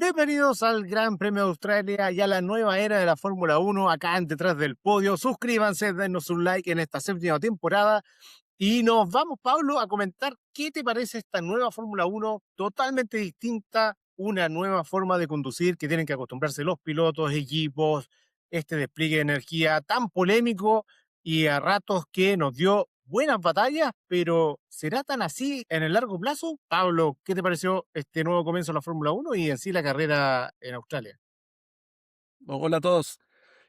Bienvenidos al Gran Premio de Australia y a la nueva era de la Fórmula Uno acá en Detrás del Podio. Suscríbanse, denos un like en esta séptima temporada y nos vamos, Pablo, a comentar qué te parece esta nueva Fórmula Uno totalmente distinta, una nueva forma de conducir que tienen que acostumbrarse los pilotos, equipos, este despliegue de energía tan polémico y a ratos que nos dio buenas batallas, pero ¿será tan así en el largo plazo? Pablo, ¿qué te pareció este nuevo comienzo de la Fórmula Uno y en sí la carrera en Australia? Hola a todos.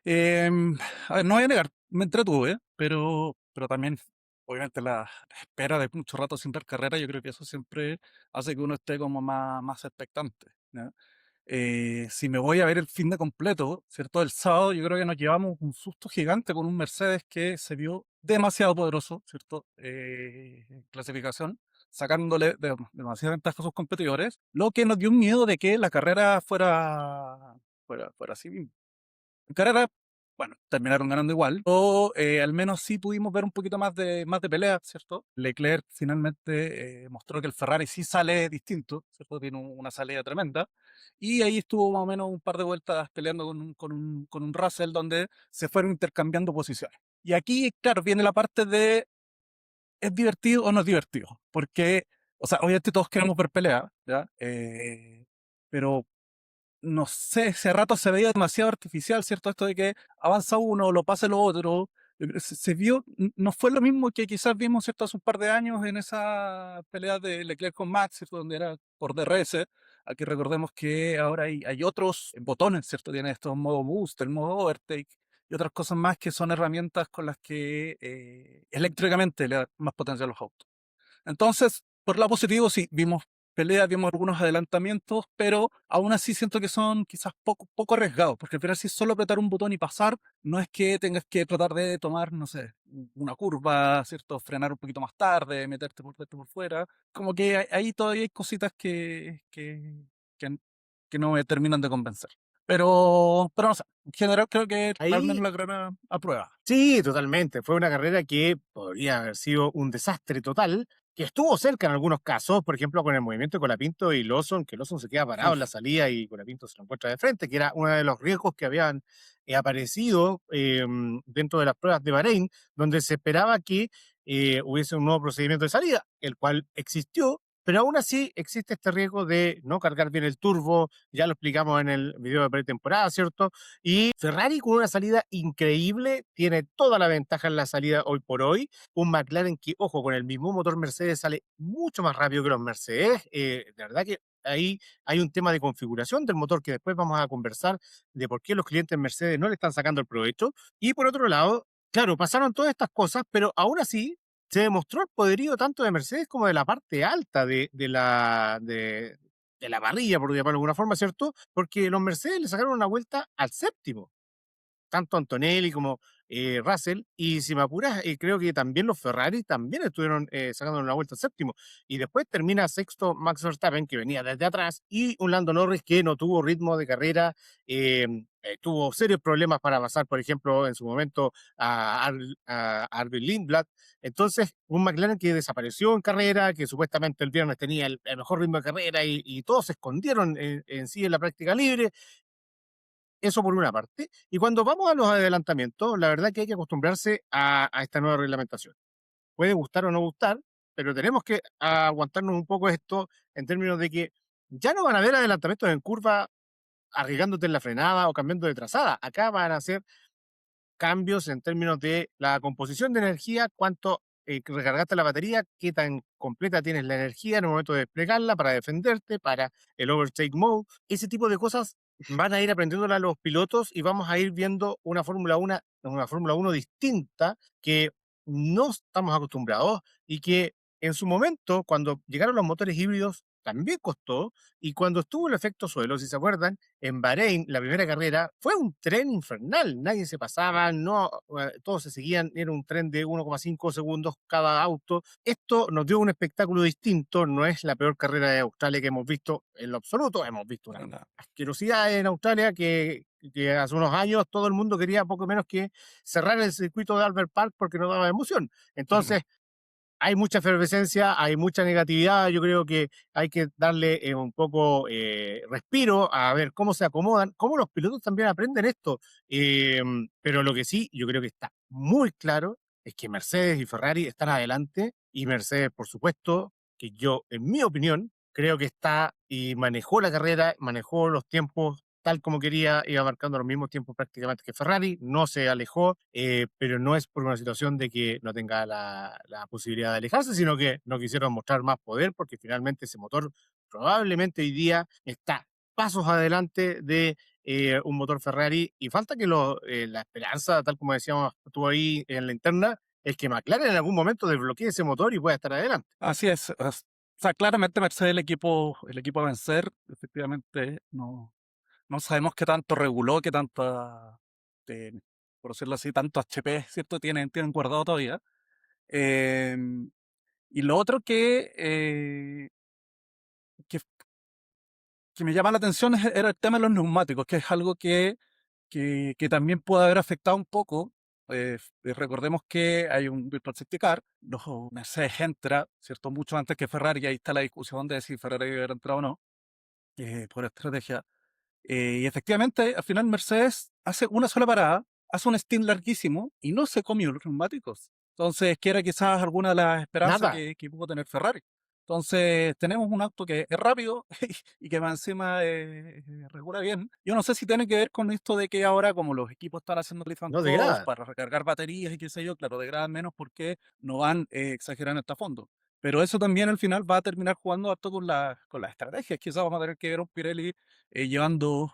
Em, a ver, no voy a negar, me entretuve, pero también, obviamente, la espera de mucho rato sin ver carrera, yo creo que eso siempre hace que uno esté como más expectante, ¿ya? Si me voy a ver el fin de completo, ¿cierto? El sábado, yo creo que nos llevamos un susto gigante con un Mercedes que se vio demasiado poderoso, ¿cierto? En clasificación, sacándole demasiada ventaja a sus competidores, lo que nos dio un miedo de que la carrera fuera así mismo. En carrera, bueno, terminaron ganando igual, o al menos sí pudimos ver un poquito más de pelea, ¿cierto? Leclerc finalmente mostró que el Ferrari sí sale distinto, ¿cierto? Tiene una salida tremenda, y ahí estuvo más o menos un par de vueltas peleando con un Russell donde se fueron intercambiando posiciones. Y aquí, claro, viene la parte de ¿es divertido o no es divertido? Porque, o sea, obviamente todos queremos ver pelea, ¿ya? Pero no sé, si a rato se veía demasiado artificial, ¿cierto? Esto de que avanza uno, lo pasa el otro. Se vio, no fue lo mismo que quizás vimos, ¿cierto? Hace un par de años en esa pelea de Leclerc con Max, ¿cierto? Donde era por DRS. Aquí recordemos que ahora hay otros botones, ¿cierto? Tiene estos modo boost, el modo overtake y otras cosas más que son herramientas con las que eléctricamente le da más potencia a los autos. Entonces, por lado positivo, sí, vimos peleas, vimos algunos adelantamientos, pero aún así siento que son quizás poco arriesgados, porque al final si es solo apretar un botón y pasar, no es que tengas que tratar de tomar, no sé, una curva, ¿cierto? Frenar un poquito más tarde, meterte por dentro por fuera. Como que ahí todavía hay cositas que, que no me terminan de convencer. Pero no sé, en general creo que al Ahí menos la carrera aprueba. sí, totalmente. Fue una carrera que podría haber sido un desastre total, que estuvo cerca en algunos casos, por ejemplo, con el movimiento de Colapinto y Lawson, que Lawson se queda parado en la Uf, salida y Colapinto se lo encuentra de frente, que era uno de los riesgos que habían aparecido dentro de las pruebas de Bahrein, donde se esperaba que hubiese un nuevo procedimiento de salida, el cual existió, pero aún así existe este riesgo de no cargar bien el turbo, ya lo explicamos en el video de pretemporada, ¿cierto? Y Ferrari con una salida increíble, tiene toda la ventaja en la salida hoy por hoy. Un McLaren que, ojo, con el mismo motor Mercedes sale mucho más rápido que los Mercedes. De verdad que ahí hay un tema de configuración del motor que después vamos a conversar de por qué los clientes Mercedes no le están sacando el provecho. Y por otro lado, claro, pasaron todas estas cosas, pero aún así se demostró el poderío tanto de Mercedes como de la parte alta de la parrilla, por llamarlo de alguna forma, ¿cierto? Porque los Mercedes le sacaron una vuelta al séptimo, tanto Antonelli como Russell, y si me apuras, creo que también los Ferrari también estuvieron sacando una vuelta al séptimo, y después termina sexto Max Verstappen, que venía desde atrás, y un Lando Norris que no tuvo ritmo de carrera, tuvo serios problemas para pasar, por ejemplo, en su momento a Arvid Lindblad. Entonces, un McLaren que desapareció en carrera, que supuestamente el viernes tenía el mejor ritmo de carrera y todos se escondieron en sí en la práctica libre. Eso por una parte. Y cuando vamos a los adelantamientos, la verdad que hay que acostumbrarse a esta nueva reglamentación. Puede gustar o no gustar, pero tenemos que aguantarnos un poco esto en términos de que ya no van a haber adelantamientos en curva arriesgándote en la frenada o cambiando de trazada. Acá van a ser cambios en términos de la composición de energía, cuánto recargaste la batería, qué tan completa tienes la energía en el momento de desplegarla para defenderte, para el overtake mode. Ese tipo de cosas van a ir aprendiéndola los pilotos y vamos a ir viendo una Fórmula Uno distinta que no estamos acostumbrados y que en su momento, cuando llegaron los motores híbridos, también costó, y cuando estuvo el efecto suelo, si se acuerdan, en Bahrein, la primera carrera, fue un tren infernal, nadie se pasaba, no, todos se seguían, era un tren de 1,5 segundos cada auto. Esto nos dio un espectáculo distinto, no es la peor carrera de Australia que hemos visto en lo absoluto, hemos visto una para nada. asquerosidad en Australia que hace unos años todo el mundo quería poco menos que cerrar el circuito de Albert Park porque no daba emoción. Entonces, hay mucha efervescencia, hay mucha negatividad. Yo creo que hay que darle un poco respiro a ver cómo se acomodan, cómo los pilotos también aprenden esto. Pero lo que sí, yo creo que está muy claro es que Mercedes y Ferrari están adelante y Mercedes, por supuesto, que yo, en mi opinión, creo que está y manejó la carrera, manejó los tiempos tal como quería, iba marcando los mismos tiempos prácticamente que Ferrari, no se alejó, pero no es por una situación de que no tenga la posibilidad de alejarse, sino que no quisieron mostrar más poder porque finalmente ese motor probablemente hoy día está pasos adelante de un motor Ferrari y falta que la esperanza, tal como decíamos tú ahí en la interna, es que McLaren en algún momento desbloquee ese motor y pueda estar adelante. Así es. O sea, claramente Mercedes es el equipo a vencer. Efectivamente, no sabemos qué tanto reguló, qué tanta, eh, por decirlo así, tanto HP, ¿cierto? Tienen guardado todavía. Em, y lo otro que, que me llama la atención era el tema de los neumáticos, que es algo que también puede haber afectado un poco. Recordemos que hay un Virtual Safety Car, los Mercedes entra, ¿cierto? Mucho antes que Ferrari, y ahí está la discusión de si Ferrari debe haber entrado o no, por estrategia. Y efectivamente, al final Mercedes hace una sola parada, hace un stint larguísimo y no se comió los neumáticos. Entonces, que era quizás alguna de las esperanzas Nada. que pudo tener Ferrari. Entonces, tenemos un auto que es rápido y que más encima regula bien. Yo no sé si tiene que ver con esto de que ahora, como los equipos están haciendo lift and No coast degrada. para recargar baterías y qué sé yo, claro, degradan menos porque no van exagerando hasta fondo. Pero eso también al final va a terminar jugando harto con las estrategias. Quizás vamos a tener que ver un Pirelli llevando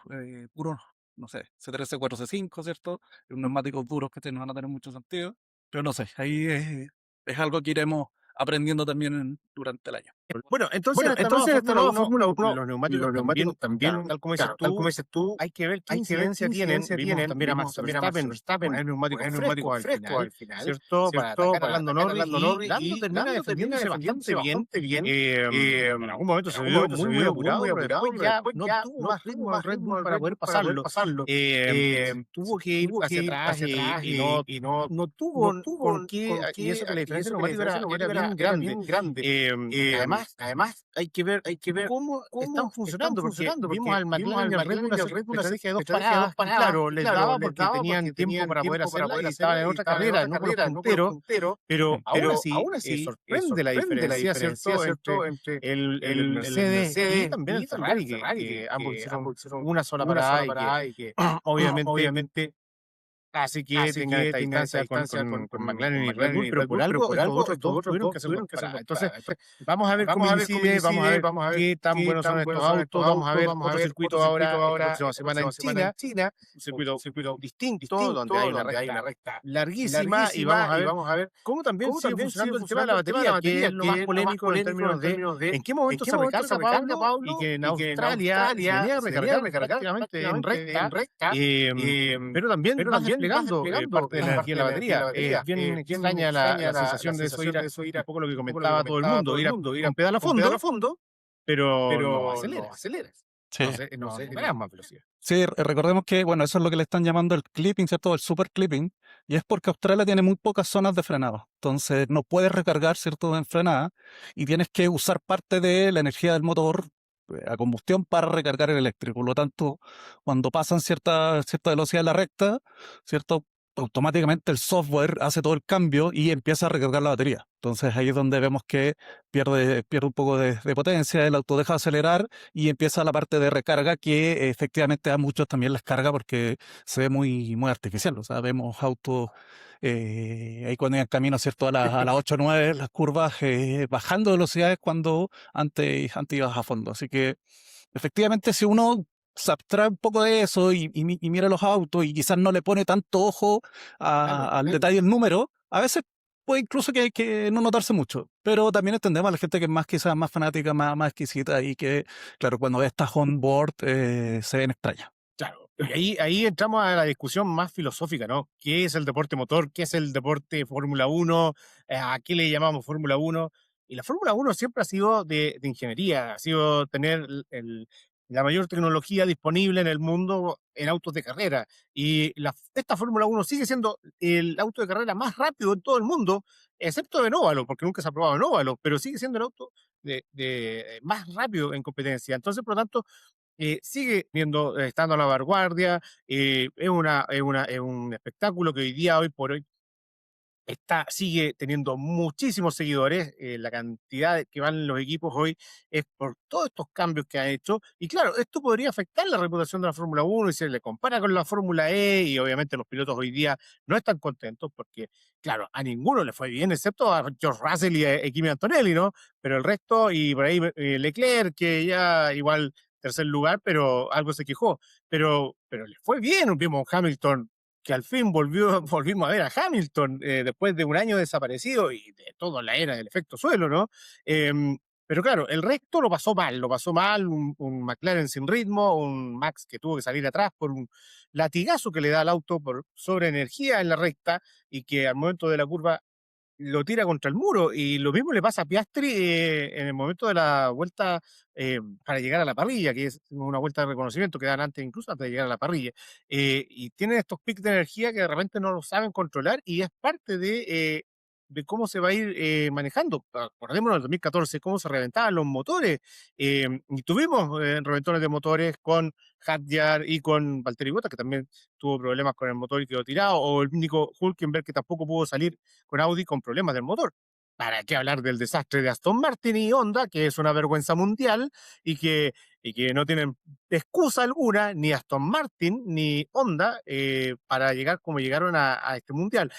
puros, no sé, C13, 4, C5, ¿cierto? Neumáticos duros que no van a tener mucho sentido. Pero no sé, ahí es algo que iremos aprendiendo también durante el año. Bueno, entonces en Bueno, esta nueva entonces esta Fórmula nueva 1, Fórmula 1, los neumáticos los neumáticos también, también, tal como dices claro, tal como tú, dices tú, hay que ver qué hay que ver qué incidencia tienen. incidencia Vimos tienen. también a Vimos Max también a Max Verstappen Verstappen poner neumáticos poner frescos neumáticos al frescos final, al final, ¿cierto? Para ¿cierto? atacar a Para Lando atacar a Norris Lando y Norris Lando y termina Lando termina defendiéndose bastante defendiéndose bien. bastante bien. En algún momento En se algún vio momento se muy, muy vio muy, apurado, muy pero apurado, después pero ya después no ya tuvo no más tuvo ritmo el más Red Bull ritmo el para Red poder Bull para poder pasarlo. pasarlo. Tuvo que ir Tuvo que hacia ir atrás hacia atrás y no, y no, no tuvo no con tuvo qué, con y qué, eso que la y diferencia eso de que la neumático diferencia de era neumático bien era grande. bien grande. Además, Además, hay que ver hay que ver cómo están cómo están funcionando, porque funcionando, vimos porque al vimos McLaren al y al Red Bull McLaren y al hacer Red Bull hacer estrategia de dos estrategia de dos paradas, que paradas, claro, que les claro, daba les porque daba tenían porque tiempo tenían para poder tiempo para hacerla poder y estaban hacerla en y otra estaban en carrera, otra no con los carrera, no con los punteros, punteros. pero aún Pero así aún así sorprende la sorprende la diferencia, diferencia, ¿cierto?, entre ¿cierto? Entre el el Mercedes y Mercedes también el y también Ferrari, el Ferrari, que ambos que hicieron ambos hicieron una sola una parada sola y que parada y que obviamente obviamente hace que hace tengan que esta tengan esta distancia distancia con McLaren con y Red McLaren Bull, y pero Red por Bull, pero algo por estos algo otros estos dos otros tuvieron dos que hacer dos tuvieron que hacer paradas. dos Entonces, paradas. Entonces, vamos a ver cómo vamos a ver cómo incide, vamos a incide, ver vamos a ver qué tan qué buenos son tan estos buenos son autos, estos vamos a autos. ver Vamos a otro ver circuito otro circuito ahora la ahora próxima la semana en próxima semana en China, China, un un circuito circuito distinto, donde hay distinto una donde hay una recta recta larguísima y vamos larguísima a y ver vamos a ver cómo también cómo sigue también sigue funcionando el tema de la funcionando el tema de la batería, que batería, es lo más que es lo más polémico en polémico en términos de términos de en qué en momento qué se momento se recarga recarga Pablo y Pablo que en y que en Australia se venía Australia a se venía a recargar recargar prácticamente en prácticamente en recta, recta, pero también pero vas también vas desplegando desplegando parte de la energía de parte la de la energía de la batería. Es batería. bien Bien extraña extraña la la sensación de eso, sensación de eso, ir un poco lo que un poco lo que comentaba todo el comentaba mundo, todo el ir mundo, ir con pedal a con pedal a fondo, fondo, pero no pero no aceleras. aceleras. Sí, Entonces, no no sé, ganas más velocidad. sí, recordemos que, bueno, eso es lo que le están llamando el clipping, ¿cierto? El super clipping, y es porque Australia tiene muy pocas zonas de frenado. Entonces, no puedes recargar, ¿cierto?, en frenada, y tienes que usar parte de la energía del motor a combustión para recargar el eléctrico. Por lo tanto, cuando pasan cierta velocidad en la recta, ¿cierto? Automáticamente el software hace todo el cambio y empieza a recargar la batería. Entonces ahí es donde vemos que pierde un poco de potencia, el auto deja de acelerar y empieza la parte de recarga que efectivamente a muchos también les carga porque se ve muy, muy artificial. O sea, vemos autos ahí cuando iban camino, ¿cierto? A las 8 o 9, las curvas bajando velocidades cuando antes ibas a fondo. Así que efectivamente si uno se abstrae un poco de eso y mira los autos y quizás no le pone tanto ojo Claro. al detalle del número, a veces puede incluso que no notarse mucho, pero también entendemos a la gente que es más quizás más fanática, más exquisita y que, claro, cuando ve estas on-board se ven extrañas. Claro, y ahí entramos a la discusión más filosófica, ¿no? ¿Qué es el deporte motor? ¿Qué es el deporte Fórmula 1? ¿A qué le llamamos Fórmula 1? Y la Fórmula 1 siempre ha sido de ingeniería, ha sido tener la mayor tecnología disponible en el mundo en autos de carrera. Y esta Fórmula Uno sigue siendo el auto de carrera más rápido en todo el mundo, excepto en óvalo, porque nunca se ha probado en óvalo, pero sigue siendo el auto más rápido en competencia. Entonces, por lo tanto, sigue estando a la vanguardia, es un espectáculo que hoy por hoy sigue teniendo muchísimos seguidores. La cantidad que van los equipos hoy es por todos estos cambios que ha hecho. Y claro, esto podría afectar la reputación de la Fórmula Uno y se le compara con la Fórmula E. Y obviamente los pilotos hoy día no están contentos porque, claro, a ninguno le fue bien, excepto a George Russell y a Kimi Antonelli, ¿no? Pero el resto, y por ahí Leclerc, que ya igual tercer lugar, pero algo se quejó. Pero le fue bien, vimos Hamilton que al fin volvimos a ver a Hamilton después de un año desaparecido y de toda la era del efecto suelo, ¿no? Pero claro, el resto lo pasó mal, un McLaren sin ritmo, un Max que tuvo que salir atrás por un latigazo que le da al auto por sobre energía en la recta y que al momento de la curva lo tira contra el muro. Y lo mismo le pasa a Piastri en el momento de la vuelta para llegar a la parrilla, que es una vuelta de reconocimiento que dan antes, incluso antes de llegar a la parrilla. Y tienen estos picos de energía que de repente no lo saben controlar y es parte de cómo se va a ir manejando. Acordémonos del 2014, cómo se reventaban los motores. Y tuvimos reventones de motores con Hadjar y con Valtteri Bottas, que también tuvo problemas con el motor y quedó tirado, o el único Hulkenberg que tampoco pudo salir con Audi con problemas del motor. ¿Para qué hablar del desastre de Aston Martin y Honda, que es una vergüenza mundial y que no tienen excusa alguna, ni Aston Martin ni Honda, para llegar como llegaron a este mundial?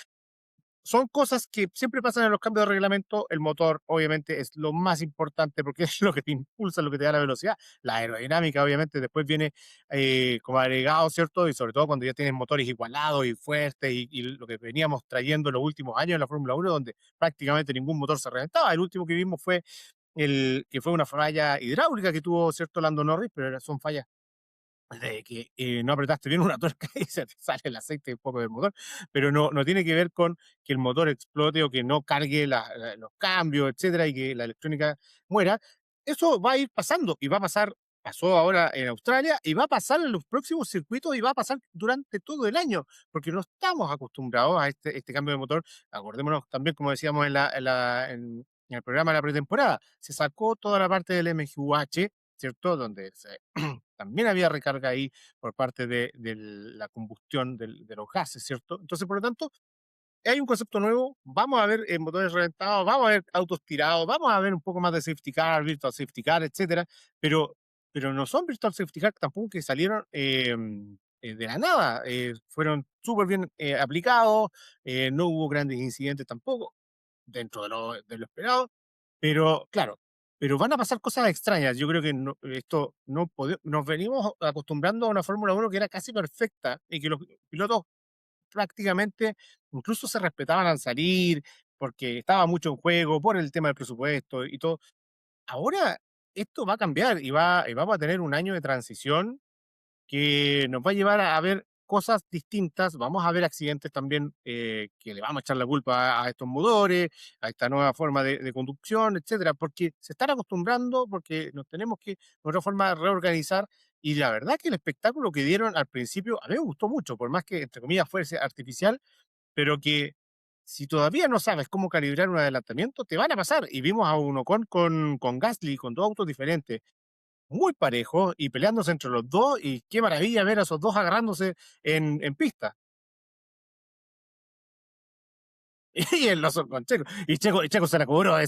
Son cosas que siempre pasan en los cambios de reglamento. El motor, obviamente, es lo más importante porque es lo que te impulsa, lo que te da la velocidad. La aerodinámica, obviamente, después viene como agregado, ¿cierto? Y sobre todo cuando ya tienes motores igualados y fuertes y lo que veníamos trayendo en los últimos años en la Fórmula Uno, donde prácticamente ningún motor se reventaba. El último que vimos fue que fue una falla hidráulica que tuvo, ¿cierto? Lando Norris, pero son fallas de que no apretaste bien una tuerca y se te sale el aceite un poco del motor, pero no tiene que ver con que el motor explote o que no cargue los cambios, etcétera, y que la electrónica muera. Eso va a ir pasando y va a pasar, pasó ahora en Australia y va a pasar en los próximos circuitos y va a pasar durante todo el año, porque no estamos acostumbrados a este cambio de motor. Acordémonos también, como decíamos en el programa de la pretemporada, se sacó toda la parte del MGUH, ¿cierto? Donde también había recarga ahí por parte de la combustión de los gases, ¿cierto? Entonces, por lo tanto, hay un concepto nuevo, vamos a ver motores reventados, vamos a ver autos tirados, vamos a ver un poco más de safety car, virtual safety car, etcétera, pero, pero no son virtual safety car tampoco que salieron de la nada, fueron súper bien aplicados, no hubo grandes incidentes tampoco, dentro de lo esperado, pero claro, pero van a pasar cosas extrañas. Yo creo que esto nos venimos acostumbrando a una Fórmula Uno que era casi perfecta y que los pilotos prácticamente incluso se respetaban al salir porque estaba mucho en juego por el tema del presupuesto y todo. Ahora esto va a cambiar y vamos a tener un año de transición que nos va a llevar a ver cosas distintas. Vamos a ver accidentes también que le vamos a echar la culpa a estos motores, a esta nueva forma de conducción, etcétera, porque se están acostumbrando, porque nos tenemos que, de otra forma, reorganizar. Y la verdad que el espectáculo que dieron al principio, a mí me gustó mucho, por más que, entre comillas, fuese artificial, pero que si todavía no sabes cómo calibrar un adelantamiento, te van a pasar. Y vimos a uno con Gasly, con dos autos diferentes muy parejos y peleándose entre los dos, y qué maravilla ver a esos dos agarrándose en pista. Y el oso con Checo. Y Checo se la cobró. El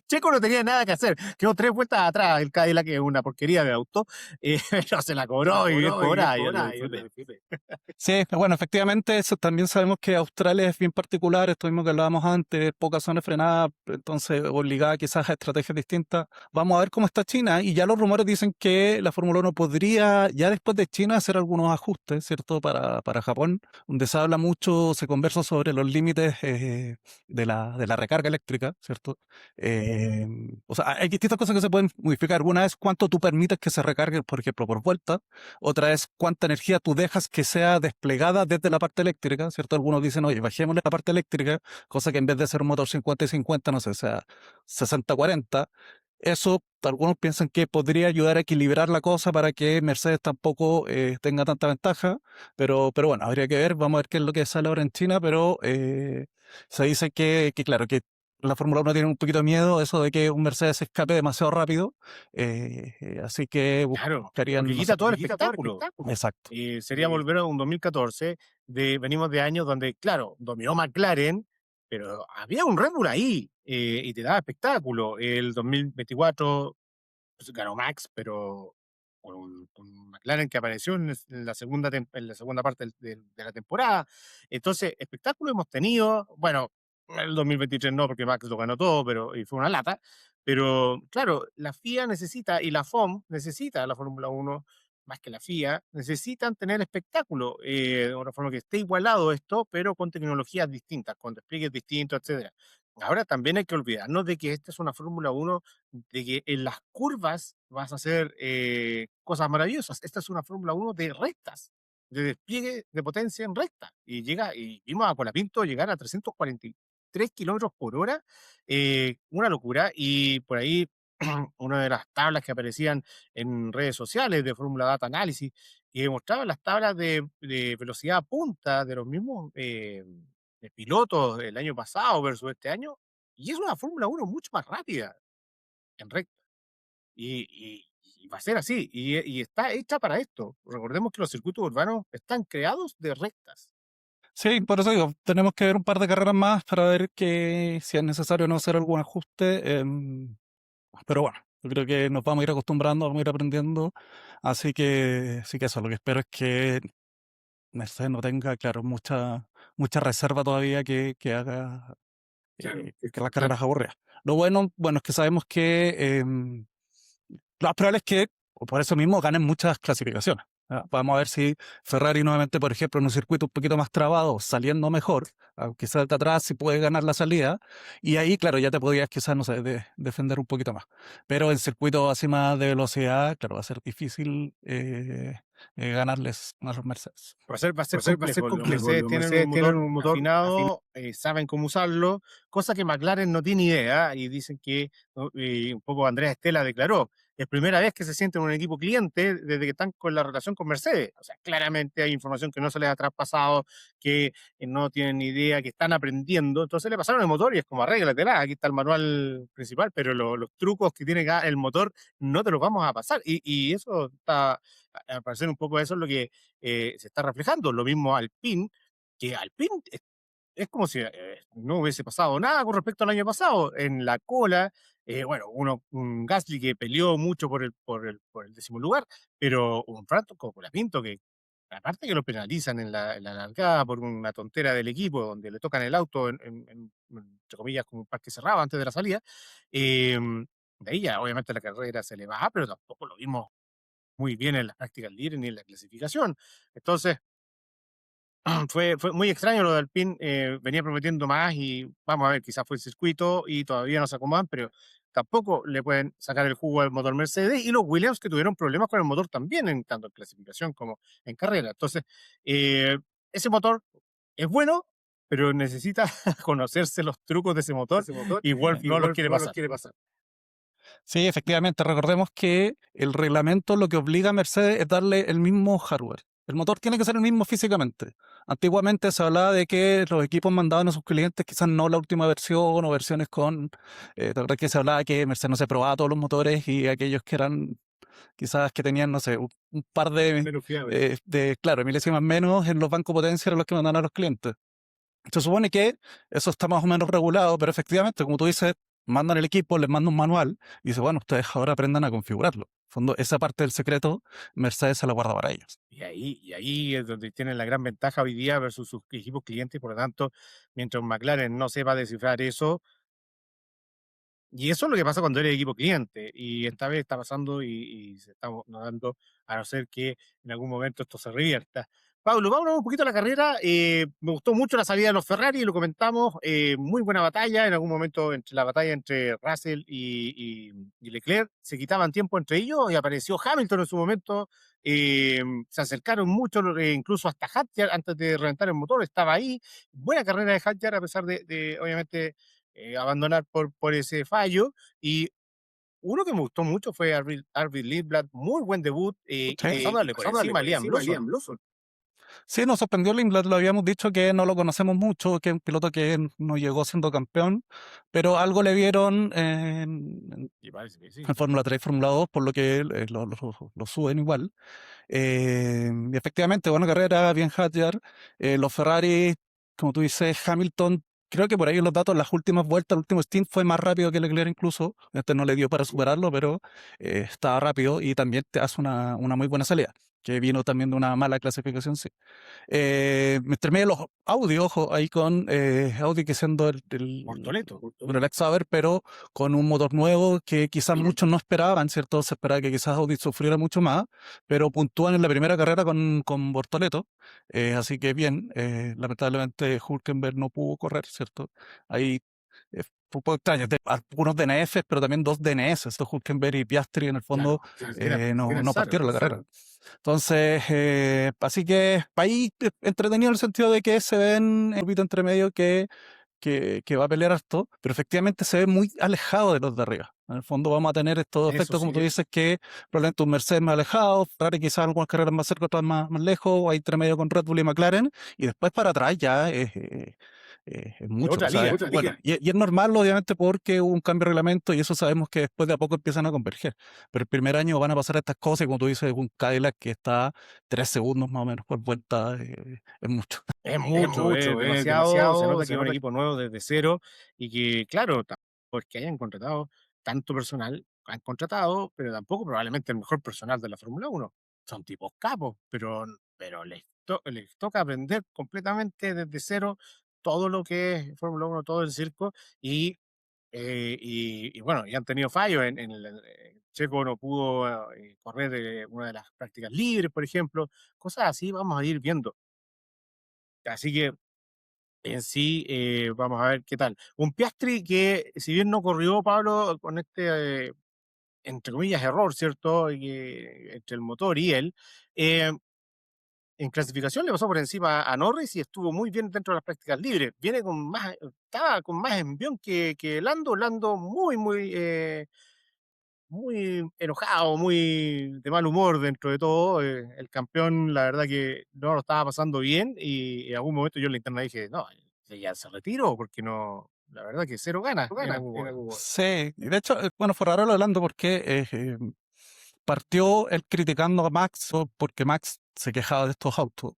Checo no tenía nada que hacer. Quedó tres vueltas atrás el Cadillac, que es una porquería de auto. Pero se la Se la cobró y bien cobró y bien cobrada. Yo lo cobrada, yo lo disfruté. disfruté. Sí, bueno, efectivamente, eso también sabemos que Australia es bien particular, esto mismo que hablábamos antes, pocas zonas frenadas, entonces obligada quizás a estrategias distintas. Vamos a ver cómo está China y ya los rumores dicen que la Fórmula Uno podría, ya después de China, hacer algunos ajustes, ¿cierto? Para Japón, donde se habla mucho, se conversa sobre los límites de la recarga eléctrica, ¿cierto? Eh, o sea, hay distintas cosas que se pueden modificar. Una es cuánto tú permites que se recargue, por ejemplo, por vuelta. Otra es cuánta energía tú dejas que sea desplegada desde la parte eléctrica, ¿cierto? Algunos dicen, oye, bajémosle la parte eléctrica, cosa que en vez de ser un motor 50 y 50, no sé, sea 60-40. eso algunos piensan que podría ayudar a equilibrar la cosa para que Mercedes tampoco tenga tanta ventaja, pero bueno, habría que ver, vamos a ver qué es lo que sale ahora en China, pero se dice que claro, que la Fórmula 1 tiene un poquito de miedo, eso de que un Mercedes se escape demasiado rápido, así que Claro, porque buscarían, no sé. quita todo el espectáculo. Exacto. Sería volver a un 2014, venimos de años donde, claro, dominó McLaren, pero había un Red Bull ahí y te daba espectáculo. El 2024 pues, ganó Max, pero con un McLaren que apareció en la en la segunda parte de la temporada. Entonces, espectáculo hemos tenido. Bueno, el 2023 no, porque Max lo ganó todo, pero y fue una lata. Pero claro, la FIA necesita y la FOM necesita la Fórmula 1 más que la FIA, necesitan tener espectáculo, de una forma que esté igualado esto, pero con tecnologías distintas, con despliegues distintos, etcétera. Ahora también hay que olvidarnos de que esta es una Fórmula 1 de que en las curvas vas a hacer cosas maravillosas. Esta es una Fórmula 1 de rectas, de despliegue de potencia en recta. Y vimos a Colapinto llegar a 343 kilómetros por hora, una locura. Y por ahí, una de las tablas que aparecían en redes sociales de Fórmula Data Analysis, que mostraban las tablas de velocidad punta de los mismos pilotos del año pasado versus este año, y es una Fórmula 1 mucho más rápida en recta. Y va a ser así, y está hecha para esto. Recordemos que los circuitos urbanos están creados de rectas. Sí, por eso digo, tenemos que ver un par de carreras más para ver que si es necesario o no hacer algún ajuste. Pero bueno, yo creo que nos vamos a ir acostumbrando, vamos a ir aprendiendo. Así que eso, lo que espero es que Mercedes no tenga, claro, mucha reserva todavía que haga Claro, que las carreras aburridas. Lo bueno es que sabemos que lo más probable es que, o por eso mismo, ganen muchas clasificaciones. ¿Ya? Vamos a ver si Ferrari nuevamente, por ejemplo, en un circuito un poquito más trabado, saliendo mejor, aunque salga atrás, si puede ganar la salida, y ahí, claro, ya te podrías quizás, no sé, defender un poquito más. Pero en circuitos así más de velocidad, claro, va a ser difícil ganarles a los Mercedes. va a ser complejo. Los Mercedes tienen un motor afinado, saben cómo usarlo, cosa que McLaren no tiene idea, y dicen que, ¿no? Y un poco Andrea Stella declaró, es primera vez que se sienten un equipo cliente desde que están con la relación con Mercedes. O sea, claramente hay información que no se les ha traspasado, que no tienen ni idea, que están aprendiendo. Entonces le pasaron el motor y es como arréglatela, aquí está el manual principal, pero los trucos que tiene el motor no te los vamos a pasar. Y eso está, a parecer un poco eso es lo que se está reflejando. Lo mismo Alpine, que Alpine es como si no hubiese pasado nada con respecto al año pasado. En la cola, bueno, un Gasly que peleó mucho por el décimo lugar, pero un Franco como la Pinto que, aparte que lo penalizan en la largada por una tontera del equipo, donde le tocan el auto entre comillas, como un parque cerrado antes de la salida, eh, de ahí ya obviamente la carrera se le baja, pero tampoco lo vimos muy bien en las prácticas libres ni en la clasificación. Entonces, fue muy extraño lo de Alpine, venía prometiendo más y vamos a ver, quizás fue el circuito y todavía no se acomodan, pero tampoco le pueden sacar el jugo al motor Mercedes y los Williams que tuvieron problemas con el motor también, en tanto en clasificación como en carrera. Entonces, eh, ese motor es bueno, pero necesita conocerse los trucos de ese motor y Wolf no los quiere pasar. Sí, efectivamente, recordemos que el reglamento lo que obliga a Mercedes es darle el mismo hardware. El motor tiene que ser el mismo físicamente. Antiguamente se hablaba de que los equipos mandaban a sus clientes quizás no la última versión o versiones con... ¿te acuerdas que se hablaba que Mercedes no se probaba todos los motores y aquellos que eran quizás que tenían, no sé, un par Menos fiable. claro, milésimas menos en los bancos potencia eran los que mandaban a los clientes? Se supone que eso está más o menos regulado, pero efectivamente, como tú dices, mandan el equipo, les mandan un manual y dice, bueno, ustedes ahora aprendan a configurarlo. En fondo, esa parte del secreto, Mercedes se la guarda para ellos. Y ahí es donde tienen la gran ventaja hoy día versus sus equipos clientes, por lo tanto, mientras McLaren no sepa descifrar eso, y eso es lo que pasa cuando eres equipo cliente, y esta vez está pasando y se está dando, a no ser que en algún momento esto se revierta. Pablo, vámonos un poquito a la carrera. Me gustó mucho la salida de los Ferrari, lo comentamos. Muy buena batalla. En algún momento, entre la batalla entre Russell y Leclerc, se quitaban tiempo entre ellos y apareció Hamilton en su momento. Se acercaron mucho, incluso hasta Hadjar, antes de reventar el motor, estaba ahí. Buena carrera de Hadjar, a pesar de obviamente abandonar por ese fallo. Y uno que me gustó mucho fue Arvid Lindblad, muy buen debut, y Sí. pasándole por encima a Liam Lawson. Sí, nos sorprendió Lindblad, lo habíamos dicho que no lo conocemos mucho, que es un piloto que no llegó siendo campeón, pero algo le vieron Y parece que sí. en Fórmula 3 y Fórmula 2, por lo que lo suben igual. Y efectivamente, buena carrera, bien Hadjar. Los Ferrari, como tú dices, Hamilton, creo que por ahí los datos, las últimas vueltas, el último stint fue más rápido que Leclerc incluso. Este no le dio para superarlo, pero estaba rápido y también te hace una muy buena salida, que vino también de una mala clasificación, sí. Me medio los Audi, ojo, ahí con Audi que siendo Bortoleto. bueno, el ex Sauber, pero con un motor nuevo que quizás muchos no esperaban, ¿cierto? Se esperaba que quizás Audi sufriera mucho más, pero puntúan en la primera carrera con Bortoleto, así que bien, lamentablemente Hülkenberg no pudo correr, ¿cierto? Ahí fue un poco extraño, algunos DNFs, pero también dos DNS, estos Hülkenberg y Piastri en el fondo Claro, ni siquiera no pensaron. partieron la carrera. Entonces, así que ahí entretenido en el sentido de que se ven un grupito entre medio que va a pelear harto, pero efectivamente se ve muy alejado de los de arriba. En el fondo vamos a tener estos Eso efectos, como sí. tú dices, que probablemente un Mercedes más alejado, Ferrari quizás algunas carreras más cerca, otras más lejos, o ahí entre medio con Red Bull y McLaren, y después para atrás ya es Es mucho. otra O sea, liga. bueno, y es normal, obviamente, porque hubo un cambio de reglamento y eso sabemos que después de a poco empiezan a converger. Pero el primer año van a pasar estas cosas y como tú dices, un Cadillac que está 3 segundos más o menos por vuelta, es mucho. Es mucho, es demasiado. Se nota que es un equipo nuevo desde cero y que, claro, porque hayan contratado tanto personal, han contratado, pero tampoco probablemente el mejor personal de la Fórmula Uno. Son tipos capos, pero les toca aprender completamente desde cero todo lo que es Fórmula Uno, todo el circo y, y bueno, y han tenido fallos. Checo no pudo correr una de las prácticas libres, por ejemplo. Cosas así vamos a ir viendo. Así que en sí, vamos a ver qué tal. Un Piastri que, si bien no corrió Pablo con entre comillas, error, ¿cierto? Entre el motor y él, eh, en clasificación le pasó por encima a Norris y estuvo muy bien dentro de las prácticas libres. Estaba con más envión que Lando. Lando muy enojado, muy de mal humor dentro de todo. El campeón, la verdad que no lo estaba pasando bien y en algún momento yo en la internet dije, no, ya se retiró porque no, la verdad que cero ganas en algún momento. Sí, y de hecho, bueno, fue raro lo de Lando porque partió él criticando a Max porque Max se quejaba de estos autos.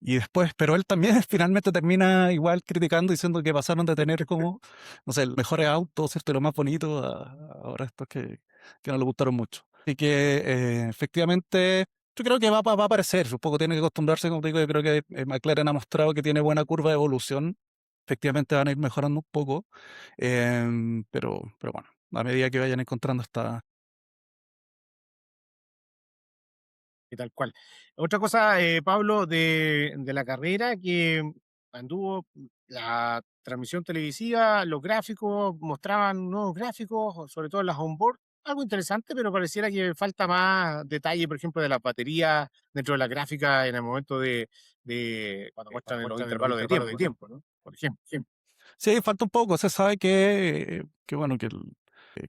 Y después, pero él también finalmente termina igual criticando, diciendo que pasaron de tener como, no sé, los mejores autos, ¿cierto? Y lo más bonito, ahora estos que no le gustaron mucho. Así que efectivamente, yo creo que va a aparecer, un poco tiene que acostumbrarse, como te digo, yo creo que McLaren ha mostrado que tiene buena curva de evolución. Efectivamente van a ir mejorando un poco, pero bueno, a medida que vayan encontrando esta... Y tal cual. Otra cosa, Pablo, de la carrera que anduvo la transmisión televisiva, los gráficos, mostraban nuevos gráficos, sobre todo en las onboard, algo interesante, pero pareciera que falta más detalle, por ejemplo, de la batería dentro de la gráfica en el momento de cuando muestran los intervalos de tiempo, ¿no? Por ejemplo. Sí, falta un poco. Se sabe que bueno, que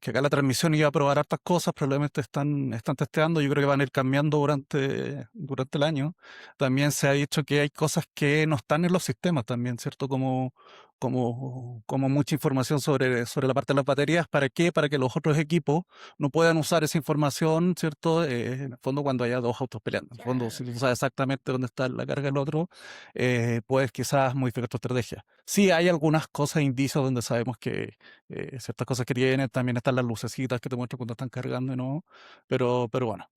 acá la transmisión iba a probar hartas cosas, probablemente están testeando, yo creo que van a ir cambiando durante el año. También se ha dicho que hay cosas que no están en los sistemas también, ¿cierto? Como mucha información sobre la parte de las baterías. ¿Para qué? Para que los otros equipos no puedan usar esa información, ¿cierto? En el fondo, cuando haya dos autos peleando. En el fondo, si tú sabes exactamente dónde está la carga del otro, puedes quizás modificar tu estrategia. Sí, hay algunas cosas, indicios donde sabemos que ciertas cosas que tienen, también están las lucecitas que te muestran cuando están cargando y no, pero bueno,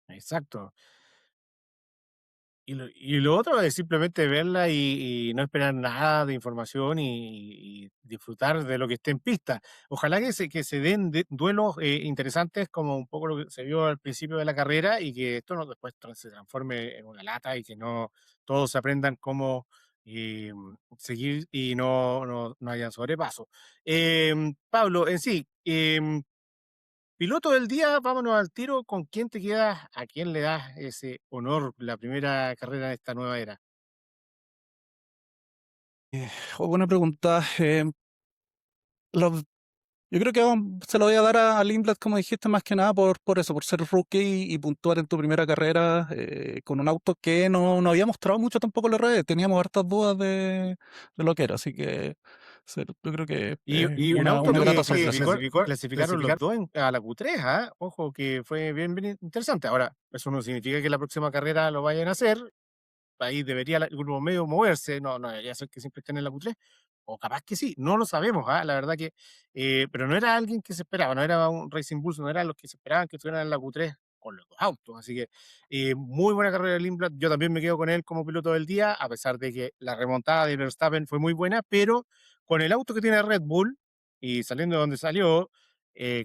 Exacto. Y lo otro es simplemente verla y no esperar nada de información y disfrutar de lo que esté en pista. Ojalá que se den duelos interesantes como un poco lo que se vio al principio de la carrera y que esto no después se transforme en una lata y que no todos aprendan cómo seguir y no haya sobrepaso. Pablo, en sí, piloto del día, vámonos al tiro. ¿Con quién te quedas? ¿A quién le das ese honor, la primera carrera de esta nueva era? Buena pregunta. Los Yo creo que se lo voy a dar a Lindblad, como dijiste, más que nada por eso, por ser rookie y puntuar en tu primera carrera con un auto que no había mostrado mucho tampoco en las redes. Teníamos hartas dudas de lo que era, así que yo creo que es Y un auto una grata que sorpresa. clasificaron los dos a la Q3, ¿ah? Ojo, que fue bien interesante. Ahora, eso no significa que la próxima carrera lo vayan a hacer. Ahí debería el grupo medio moverse, no debería ser que siempre estén en la Q3, o capaz que sí, no lo sabemos, ¿ah? La verdad que, pero no era alguien que se esperaba, no era un Racing Bulls, no eran los que se esperaban que estuvieran en la Q3 con los dos autos, así que muy buena carrera de Lindblad, yo también me quedo con él como piloto del día, a pesar de que la remontada de Verstappen fue muy buena, pero con el auto que tiene Red Bull y saliendo de donde salió,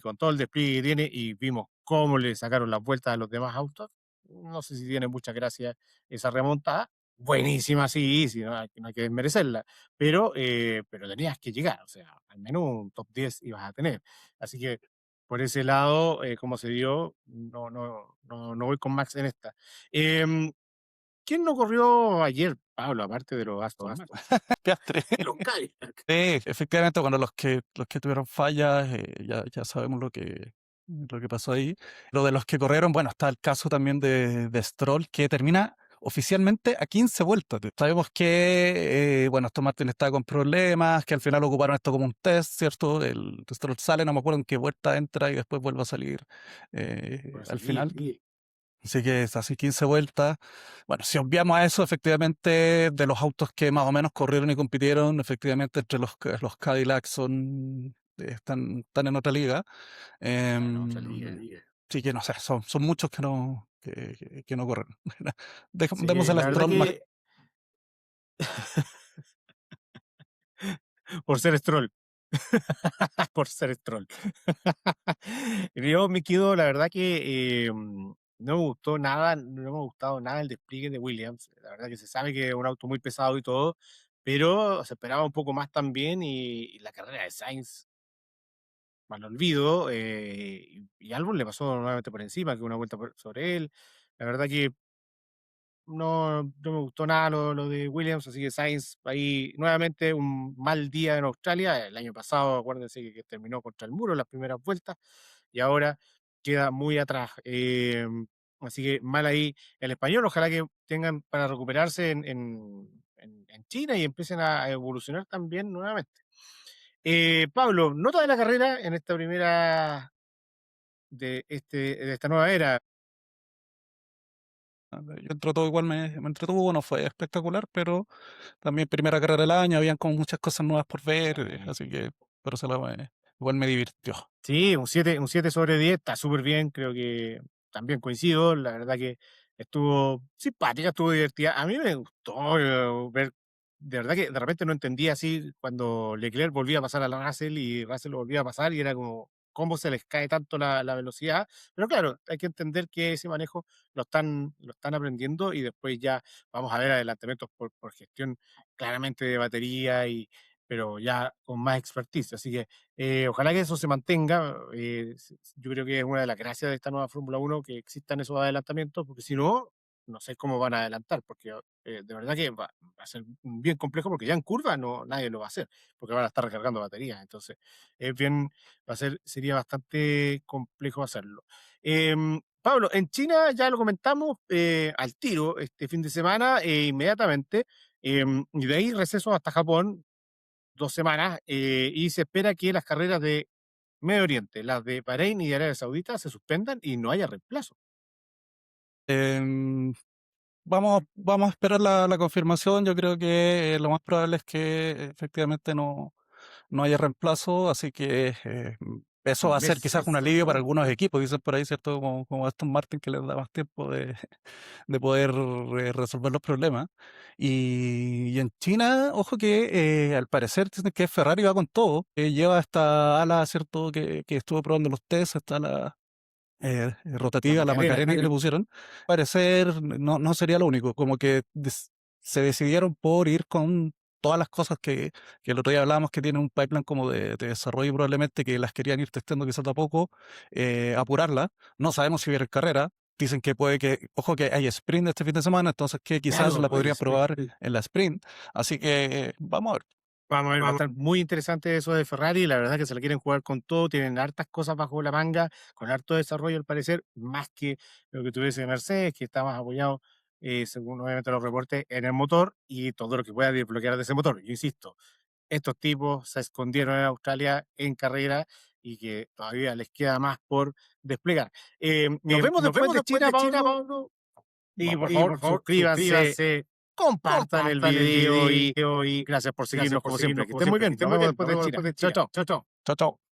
con todo el despliegue que tiene y vimos cómo le sacaron las vueltas a los demás autos, no sé si tiene mucha gracia esa remontada. Buenísima, sí, sí, no hay que desmerecerla, pero tenías que llegar, o sea, al menos un top 10 ibas a tener. Así que por ese lado, como se dio, no voy con Max en esta. Em, ¿Quién no corrió ayer, Pablo, aparte de los Aston Martin? Piastri. De los Cadillac. Sí, efectivamente, cuando los que tuvieron fallas, ya sabemos lo que pasó ahí. Lo de los que corrieron, bueno, está el caso también de Stroll, que termina oficialmente a 15 vueltas. Sabemos que, bueno, Aston Martin está con problemas, que al final ocuparon esto como un test, ¿cierto? El Stroll sale, no me acuerdo en qué vuelta entra y después vuelve a salir Por al salir, final. sí. Así que es así 15 vueltas. Bueno, si obviamos a eso, efectivamente, de los autos que más o menos corrieron y compitieron, efectivamente, entre los Cadillacs están en otra liga. Está en otra liga. Sí que no sé, son muchos que no corren. Demos Sí, el la verdad Stroll más. que por ser Stroll. Por ser troll. Yo me quedo, la verdad que no me gustó nada, no me ha gustado nada el despliegue de Williams. La verdad que se sabe que es un auto muy pesado y todo, pero se esperaba un poco más también y la carrera de Sainz, mal olvido, y Albon le pasó nuevamente por encima, que una vuelta sobre él. La verdad que no me gustó nada lo de Williams, así que Sainz ahí nuevamente un mal día en Australia. El año pasado, acuérdense que terminó contra el muro las primeras vueltas y ahora queda muy atrás. Así que mal ahí el español. Ojalá que tengan para recuperarse en China y empiecen a evolucionar también nuevamente. Pablo, nota de la carrera en esta primera de esta nueva era. Yo entre todo igual me entretuvo, no fue espectacular, pero también primera carrera del año, habían como muchas cosas nuevas por ver, Sí. así que por eso igual me divirtió. Sí, un siete sobre 10 está súper bien, creo que también coincido, la verdad que estuvo simpática, estuvo divertida. A mí me gustó ver, de verdad que de repente no entendía así cuando Leclerc volvía a pasar a la Russell y Russell lo volvía a pasar y era como, ¿cómo se les cae tanto la velocidad? Pero claro, hay que entender que ese manejo lo están aprendiendo y después ya vamos a ver adelantamientos por gestión claramente de batería pero ya con más expertise. Así que ojalá que eso se mantenga. Yo creo que es una de las gracias de esta nueva Fórmula 1 que existan esos adelantamientos, porque si no, no sé cómo van a adelantar, porque de verdad que va a ser bien complejo, porque ya en curva nadie lo va a hacer, porque van a estar recargando baterías. Entonces, sería bastante complejo hacerlo. Pablo, en China ya lo comentamos al tiro este fin de semana, inmediatamente, y de ahí receso hasta Japón, 2 semanas, y se espera que las carreras de Medio Oriente, las de Bahrein y de Arabia Saudita, se suspendan y no haya reemplazo. Em, vamos a esperar la confirmación. Yo creo que lo más probable es que efectivamente no haya reemplazo, así que eso va Un a ser mes. quizás un alivio para algunos equipos, dicen por ahí, ¿cierto? Como Aston Martin, que les da más tiempo de poder resolver los problemas. Y en China, ojo que al parecer dicen que Ferrari va con todo, que lleva esta ala, ¿cierto? Que estuvo probando los test, esta ala La rotativa, la Macarena. Macarena que le pusieron, parecer no sería lo único, como que se decidieron por ir con todas las cosas que el otro día hablábamos que tienen un pipeline como de desarrollo probablemente que las querían ir testeando quizás de a poco, apurarla. No sabemos si hubiera carrera, dicen que puede que, ojo que hay sprint este fin de semana, entonces que quizás Claro, la pues, podría sprint. probar en la sprint. Así que vamos a ver. Vamos a ver, va a estar muy interesante eso de Ferrari. La verdad que se la quieren jugar con todo, tienen hartas cosas bajo la manga, con harto desarrollo al parecer, más que lo que tuviese Mercedes, que está más apoyado, según obviamente los reportes, en el motor y todo lo que pueda desbloquear de ese motor. Yo insisto, estos tipos se escondieron en Australia en carrera y que todavía les queda más por desplegar. Nos vemos Nos después vemos de después China, de China, Pablo, Pablo. y Vamos. por Y favor por favor, suscríbanse, suscríbanse, compartan el compartan el video y video y gracias por gracias seguirnos por como siempre. seguirnos Que como estén muy siempre. bien. Que estén Nos muy vemos bien. después Nos de vemos China. después de Chao, China. chao. Chao, chao. Chao, chao.